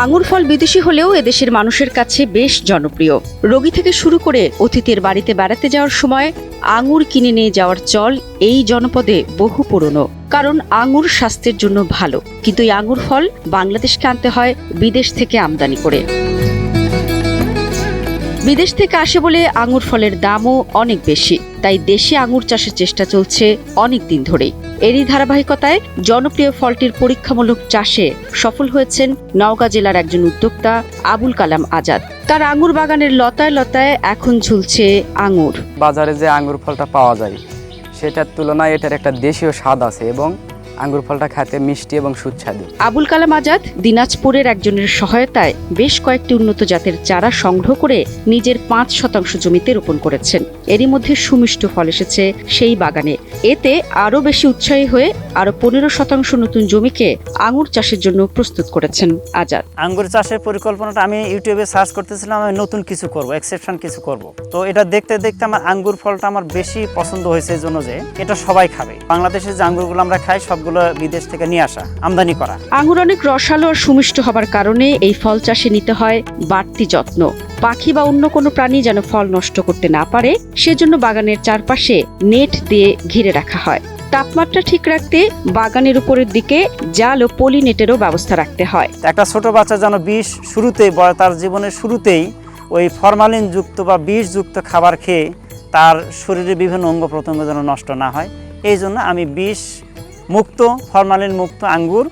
আঙুর ফল বিদেশি হলেও এদেশের মানুষের কাছে বেশ জনপ্রিয়। রোগী থেকে শুরু করে অতিথির বাড়িতে বেড়াতে যাওয়ার সময় আঙুর কিনে নিয়ে যাওয়ার চল এই জনপদে বহু পুরনো। কারণ আঙুর স্বাস্থ্যের জন্য ভালো, কিন্তু এই আঙুর ফল বাংলাদেশকে আনতে হয় বিদেশ থেকে আমদানি করে। বিদেশ থেকে আসে বলে আঙুর ফলের দামও অনেক বেশি, তাই দেশে আঙুর চাষের চেষ্টা চলছে অনেক দিন ধরেই। এরই ধারাবাহিকতায় জনপ্রিয় ফলটির পরীক্ষামূলক চাষে সফল হয়েছেন নওগাঁ জেলার একজন উদ্যোক্তা আবুল কালাম আজাদ। তার আঙুর বাগানের লতায় লতায় এখন ঝুলছে আঙুর। বাজারে যে আঙুর ফলটা পাওয়া যায় সেটার তুলনায় এটার একটা দেশীয় স্বাদ আছে এবং আঙ্গুর ফলটা খেতে মিষ্টি এবং সুস্বাদু। আবুল কালাম আজাদ দিনাজপুরের একজনের সহায়তায় বেশ কয়েকটি উন্নত জাতের চারা সংগ্রহ করে নিজের ৫% জমিতে রোপণ করেছেন। এরই মধ্যে সুমিষ্ট ফল এসেছে সেই বাগানে। এতে আরও বেশি উৎসাহী হয়ে আরো ১৫% নতুন জমিকে আঙুর চাষের জন্য প্রস্তুত করেছেন আজাদ। আঙ্গুর চাষের পরিকল্পনাটা আমি ইউটিউবে সার্চ করতেছিলাম, আমি নতুন কিছু করব, এক্সেপশন কিছু করব। তো এটা দেখতে দেখতে আমার আঙ্গুর ফলটা আমার বেশি পছন্দ হয়েছে এই জন্য যে এটা সবাই খাবে। বাংলাদেশের যে আঙ্গুরগুলো আমরা খাই সবগুলো বিদেশ থেকে নিয়ে আসা, আমদানি করা। আঙুর অনেক রসালো আর সুমিষ্ট হবার কারণে এই ফল চাষে নিতে হয় বাড়তি যত্ন। পাখি বা অন্য কোনো প্রাণী যেন ফল নষ্ট করতে না পারে সেজন্য বাগানের চারপাশে নেট দিয়ে ঘিরে রাখা হয়। তাপমাত্রা ঠিক রাখতে বাগানের উপরের দিকে জাল ও পলি নেটেরও ব্যবস্থা রাখতে হয়। একটা ছোট বাচ্চা যেন বিষ শুরুতেই তার জীবনের শুরুতেই ওই ফরমালিন যুক্ত বা বিষ যুক্ত খাবার খেয়ে তার শরীরে বিভিন্ন অঙ্গ প্রত্যঙ্গ যেন নষ্ট না হয়, এই জন্য আমি বিষ মুক্ত, ফরমালিন মুক্ত আঙ্গুর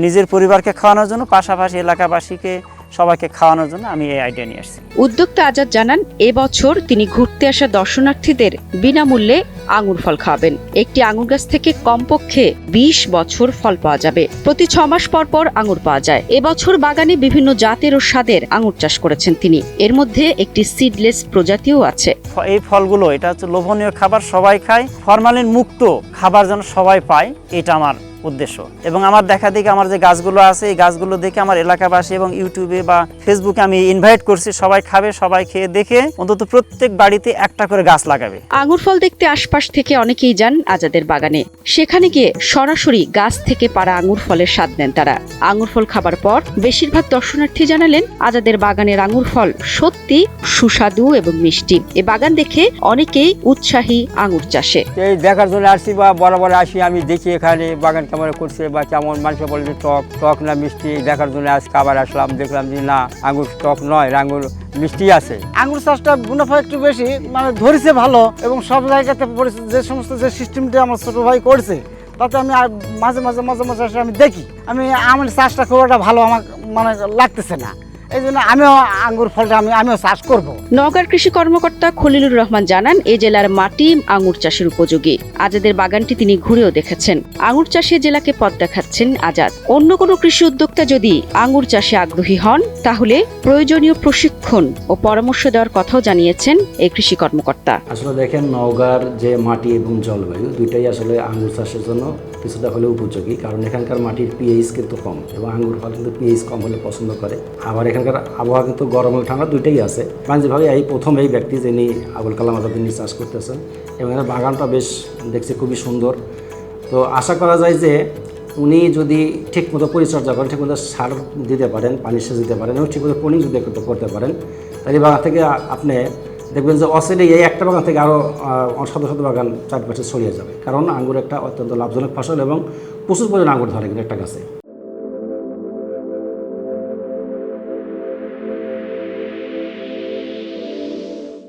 নিজের পরিবারকে খাওয়ানোর জন্য, পাশাপাশি এলাকাবাসীকে সবাইকে খাওয়ানোর জন্য আমি এই আইডিয়া নিয়ে আসছি। উদ্যোক্তা আজাদ জানান, এবছর তিনি ঘুরতে আসা দর্শনার্থীদের বিনামূল্যে আঙুর ফল খাওয়াবেন। একটি আঙুর গাছ থেকে কমপক্ষে ২০ বছর ফল পাওয়া যাবে। প্রতি ৬ মাস পর পর আঙুর পাওয়া যায়। এবছর বাগানে বিভিন্ন জাতের ও স্বাদের আঙুর চাষ করেছেন তিনি। এর মধ্যে একটি সিডলেস প্রজাতিও আছে। এই ফলগুলো এটা হচ্ছে লোভনীয় খাবার, সবাই খায়, ফরমালিন মুক্ত খাবার যেন সবাই পায়, এটা আমার উদ্দেশ্য। এবং আমার দেখা দেখে আমার যে গাছগুলো আছে এই গাছগুলো দেখে আমার এলাকাবাসী এবং ইউটিউবে বা ফেসবুকে আমি ইনভাইট করছি, সবাই খাবে, সবাই খেয়ে দেখে অন্তত প্রত্যেক বাড়িতে একটা করে গাছ লাগাবে। আঙুর ফল দেখতে আশপাশ থেকে অনেকেই যান আজাদের বাগানে। সেখানে গিয়ে সরাসরি গাছ থেকে পাড়া আঙুর ফলের স্বাদ নেন তারা। আঙুর ফল খাবার পর বেশিরভাগ দর্শনার্থী জানালেন আজাদের বাগানের আঙুর ফল সত্যি সুস্বাদু এবং মিষ্টি। এ বাগান দেখে অনেকেই উৎসাহী আঙুর চাষে। এই দেখার জন্য আসছি বা বরাবর আসি, আমি দেখি এখানে বাগান কেমন করছে বা কেমন, মানুষে বলে যে টক না মিষ্টি, দেখার জন্য আজকে আবার আসলাম, দেখলাম যে না, আঙুর টক নয়, আঙুর মিষ্টি আছে। আঙুর চাষটা মুনাফা একটু বেশি, মানে ধরেছে ভালো, এবং সব জায়গাতে যে সমস্ত যে সিস্টেমটা আমার ছোট ভাই করছে তাতে আমি মাঝে মাঝে আসে আমি দেখি, আমার চাষটা খুব একটা ভালো আমার মানে লাগতেছে না, এই জন্য আমিও আঙ্গুর ফলটা আমিও চাষ করব। নওগাঁর কৃষি কর্মকর্তা খলিলুর রহমান জানান, এ জেলার মাটি আঙুর চাষের উপযোগী। আজাদের বাগানটি তিনি ঘুরেও দেখেছেন। আঙুর চাষে জেলাকে পথ দেখাচ্ছেন আজাদ। অন্য কোনো কৃষি উদ্যোক্তা যদি আঙুর চাষে আগ্রহী হন তাহলে প্রয়োজনীয় প্রশিক্ষণ ও পরামর্শ দেওয়ার কথাও জানিয়েছেন এই কৃষি কর্মকর্তা। আসলে দেখেন, নওগাঁর যে মাটি এবং জলবায়ু দুইটাই আসলে আঙ্গুর চাষের জন্য কিছুটা হলে উপযোগী, কারণ এখানকার মাটির পিএইচ কিন্তু কম এবং আঙ্গুর ফল কিন্তু পিএইচ কম হলে পছন্দ করে। আবার এখানকার আবহাওয়া কিন্তু গরম এবং ঠান্ডা দুইটাই আছে। বাণিজ্যিকভাবে এই প্রথম এই ব্যক্তি যিনি আবুল কালাম আজাদ তিনি চাষ করতেছেন এবং এর বাগানটা বেশ দেখছি খুবই সুন্দর। তো আশা করা যায় যে উনি যদি ঠিকমতো পরিচর্যা করেন, ঠিকমতো সার দিতে পারেন, পানি সেচ দিতে পারেন এবং ঠিকমতো পোনিং যদি করতে পারেন, তাহলে বাগান থেকে আপনি দেখবেন যে অসেলে এই একটা বাগান থেকে আরও শত শত বাগান চারপাশে ছড়িয়ে যাবে। কারণ আঙ্গুর একটা অত্যন্ত লাভজনক ফসল এবং প্রচুর পরিমাণে আঙ্গুর ধরে কিন্তু একটা গাছে।